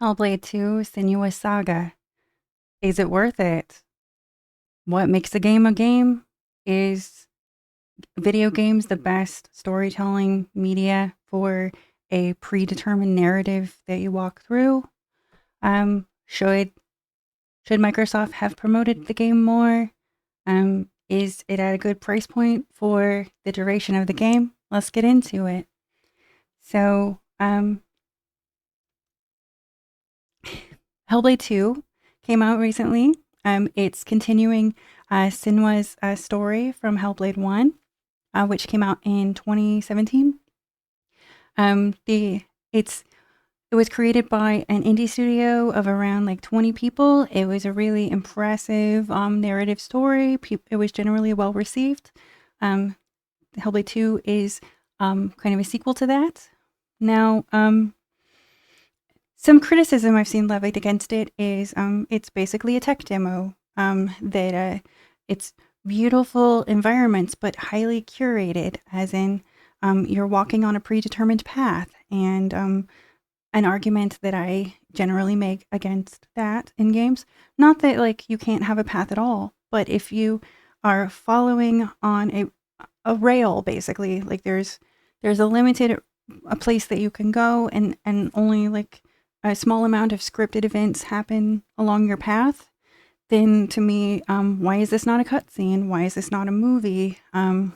Hellblade 2 Senua's Saga. Is it worth it? What makes a game a game? Is video games the best storytelling media for a predetermined narrative that you walk through? Should Microsoft have promoted the game more? Is it at a good price point for the duration of the game? Let's get into it. So, Hellblade 2 came out recently. It's continuing Sinwa's story from Hellblade 1, which came out in 2017. It was created by an indie studio of around like 20 people. It was a really impressive narrative story. It was generally well received. Hellblade 2 is kind of a sequel to that. Now, some criticism I've seen levied against it is it's basically a tech demo. That it's beautiful environments, but highly curated, as in you're walking on a predetermined path. And an argument that I generally make against that in games, not that like you can't have a path at all, but if you are following on a rail, basically, like there's a place that you can go, and only like a small amount of scripted events happen along your path, then to me, why is this not a cutscene? Why is this not a movie? Is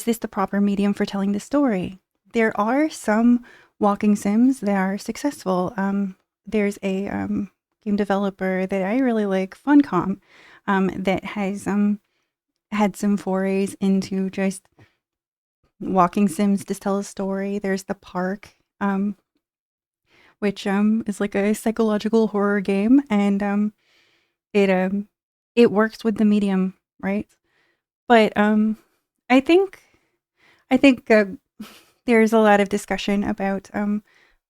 this the proper medium for telling the story? There are some walking sims that are successful. There's a game developer that I really like, Funcom, that has had some forays into just walking sims to tell a story. There's The Park, which is like a psychological horror game, and it works with the medium, right? But I think there's a lot of discussion about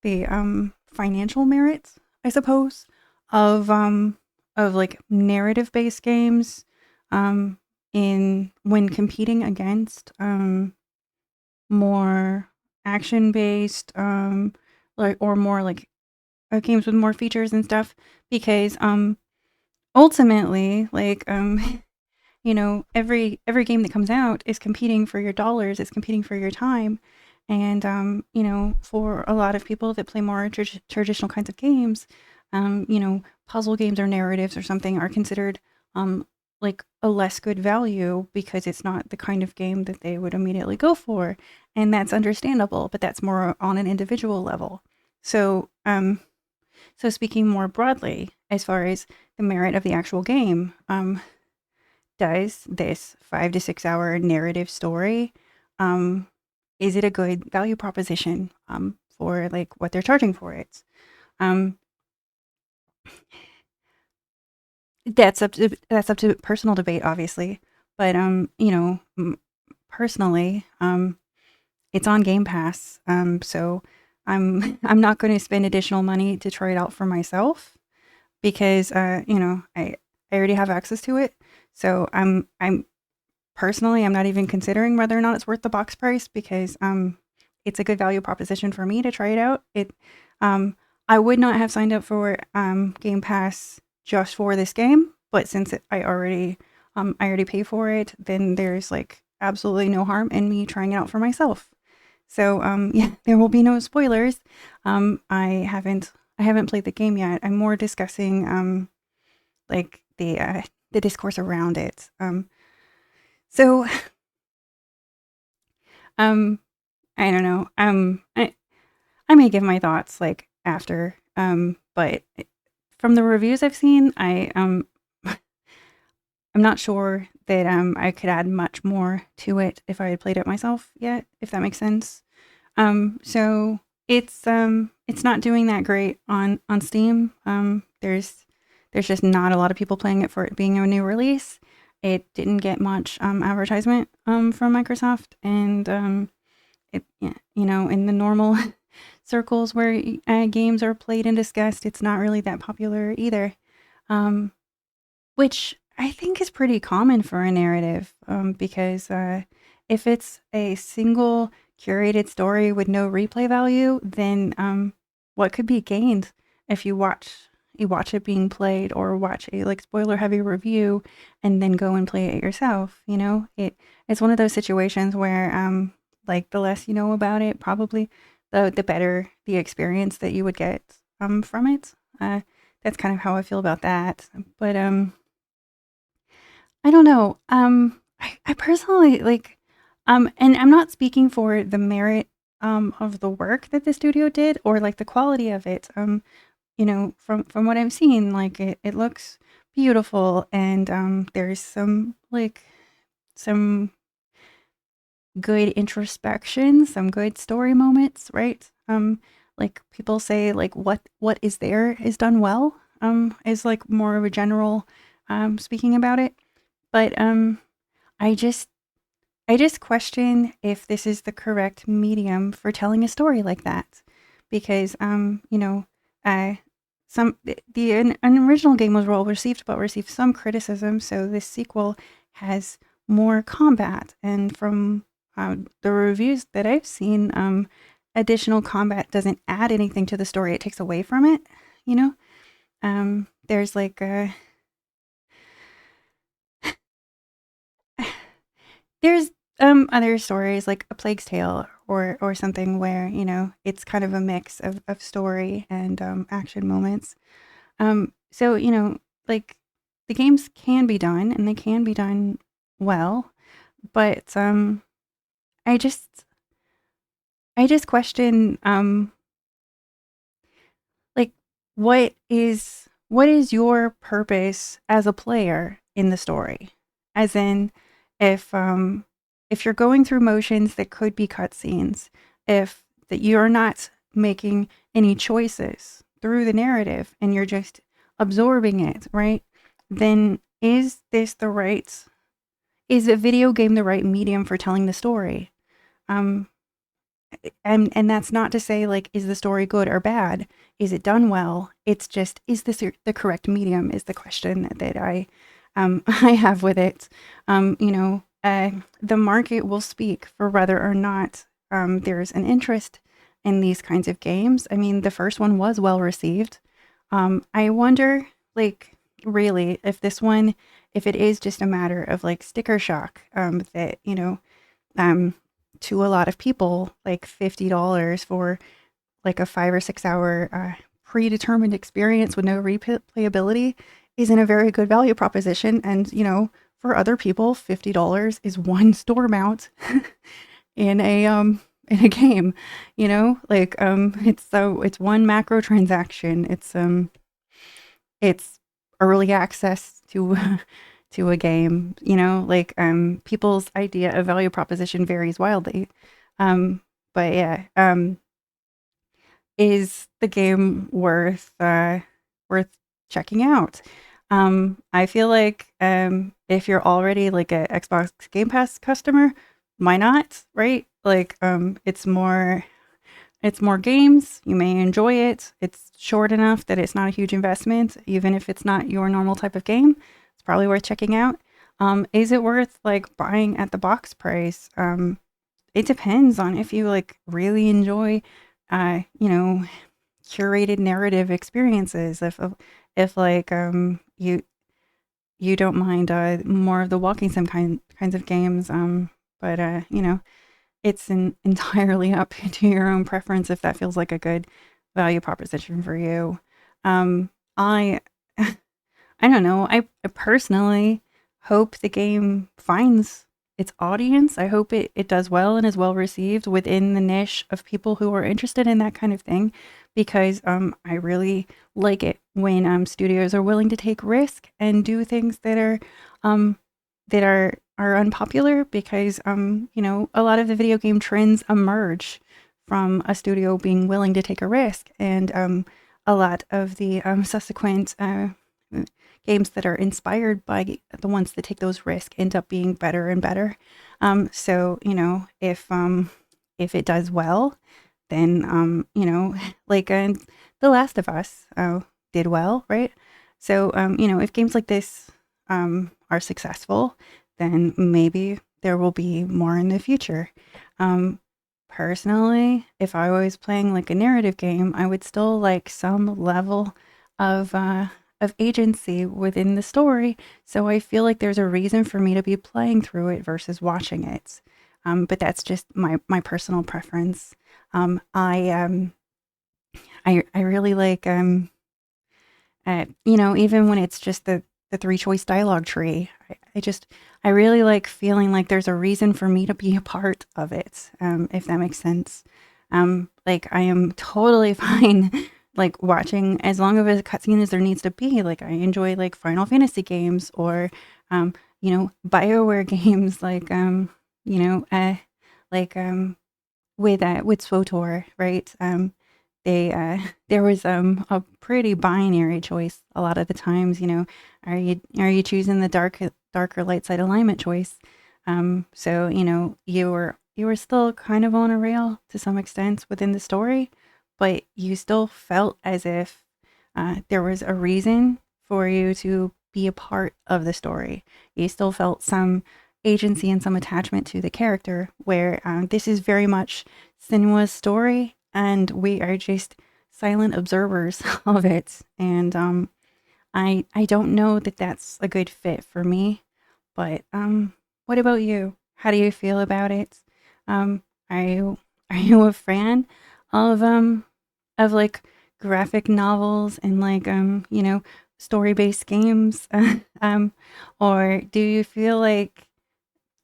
the financial merits, I suppose, of like narrative based games in when competing against more action based like or more like games with more features and stuff, because ultimately like you know, every game that comes out is competing for your dollars, is competing for your time. And you know, for a lot of people that play more traditional kinds of games, you know, puzzle games or narratives or something are considered like a less good value because it's not the kind of game that they would immediately go for. And that's understandable, but that's more on an individual level. So so speaking more broadly, as far as the merit of the actual game, does this 5 to 6 hour narrative story, is it a good value proposition for like what they're charging for it? Um, that's up to personal debate, obviously. But you know, personally, it's on Game Pass, so I'm not going to spend additional money to try it out for myself because you know, I already have access to it. So I'm personally, I'm not even considering whether or not it's worth the box price because it's a good value proposition for me to try it out. I would not have signed up for Game Pass just for this game, but since I already pay for it, then there's like absolutely no harm in me trying it out for myself. So yeah, there will be no spoilers. I haven't played the game yet. I'm more discussing like the discourse around it. So I don't know. I may give my thoughts like after. But from the reviews I've seen, I'm not sure that I could add much more to it if I had played it myself yet, if that makes sense. So it's not doing that great on Steam. There's just not a lot of people playing it for it being a new release. It didn't get much advertisement from Microsoft, and it, yeah, you know, in the normal circles where games are played and discussed, it's not really that popular either. Um, which I think is pretty common for a narrative, because if it's a single curated story with no replay value, then what could be gained if you watch it being played or watch a like spoiler heavy review and then go and play it yourself, you know? It's one of those situations where like the less you know about it, probably the better the experience that you would get from it. That's kind of how I feel about that. But I don't know. I personally like, and I'm not speaking for the merit of the work that the studio did or like the quality of it. You know, from what I've seen, like it looks beautiful, and there's some like some good introspection, some good story moments, right? Like people say, like what is there is done well. Is like more of a general speaking about it, but I just I just question if this is the correct medium for telling a story like that, because uh, an original game was well received, but received some criticism. So this sequel has more combat, and from the reviews that I've seen, additional combat doesn't add anything to the story; it takes away from it. You know, there's like there's other stories like A Plague's Tale or something where, it's kind of a mix of story and action moments. So, like the games can be done and they can be done well, but I just I just question like what is your purpose as a player in the story? As in, if if you're going through motions that could be cutscenes, if that you're not making any choices through the narrative and you're just absorbing it, right? Then is a video game the right medium for telling the story? Um and that's not to say like is the story good or bad, is it done well, it's just is this the correct medium is the question that I have with it. The market will speak for whether or not there's an interest in these kinds of games. I mean, the first one was well received. I wonder, like, really, if it is just a matter of like sticker shock, that um, to a lot of people, like $50 for like a 5 or 6 hour predetermined experience with no replayability isn't a very good value proposition. And, for other people, $50 is one store mount in a game, it's one macro transaction. It's early access to to a game, people's idea of value proposition varies wildly. Um, but yeah, is the game worth checking out? I feel like if you're already like a Xbox Game Pass customer, why not, right? Like it's more games. You may enjoy it. It's short enough that it's not a huge investment, even if it's not your normal type of game. It's probably worth checking out. Is it worth like buying at the box price? It depends on if you like really enjoy, uh, you know, curated narrative experiences. If like you don't mind more of the walking sim kinds of games. But it's entirely up to your own preference if that feels like a good value proposition for you. I I don't know. I personally hope the game finds its audience. I hope it does well and is well received within the niche of people who are interested in that kind of thing, because I really like it when studios are willing to take risk and do things um that are unpopular, because a lot of the video game trends emerge from a studio being willing to take a risk, and a lot of the subsequent games that are inspired by the ones that take those risks end up being better and better. So if it does well, then like The Last of Us did well, right? So if games like this are successful, then maybe there will be more in the future. Um, personally, if I was playing like a narrative game, I would still like some level of agency within the story. So I feel like there's a reason for me to be playing through it versus watching it. But that's just my personal preference. I really like even when it's just the three choice dialogue tree, I really like feeling like there's a reason for me to be a part of it, if that makes sense. Like I am totally fine, like watching as long of a cutscene as there needs to be. Like I enjoy like Final Fantasy games or, Bioware games, like you know, like with SWOTOR, right? They there was a pretty binary choice a lot of the times. Are you choosing the dark or light side alignment choice? So you were still kind of on a rail to some extent within the story, but you still felt as if there was a reason for you to be a part of the story. You still felt some agency and some attachment to the character, where this is very much Sinua's story, and we are just silent observers of it. And I don't know that that's a good fit for me. But what about you? How do you feel about it? Are you a fan of like graphic novels and like story based games? um, or do you feel like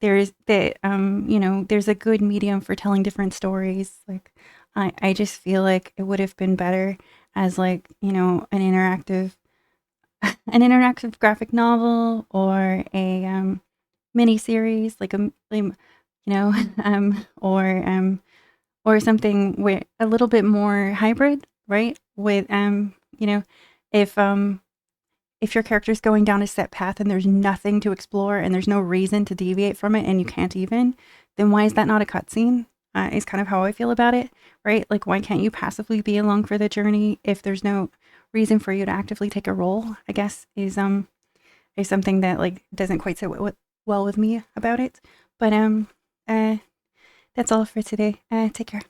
there's a good medium for telling different stories? Like I just feel like it would have been better as like an interactive graphic novel or a mini series, like or something where a little bit more hybrid, right? With if if your character's going down a set path and there's nothing to explore and there's no reason to deviate from it and you can't even, then why is that not a cutscene? Is kind of how I feel about it, right? Like, why can't you passively be along for the journey if there's no reason for you to actively take a role? I guess is something that like doesn't quite sit well with me about it. But that's all for today. Take care.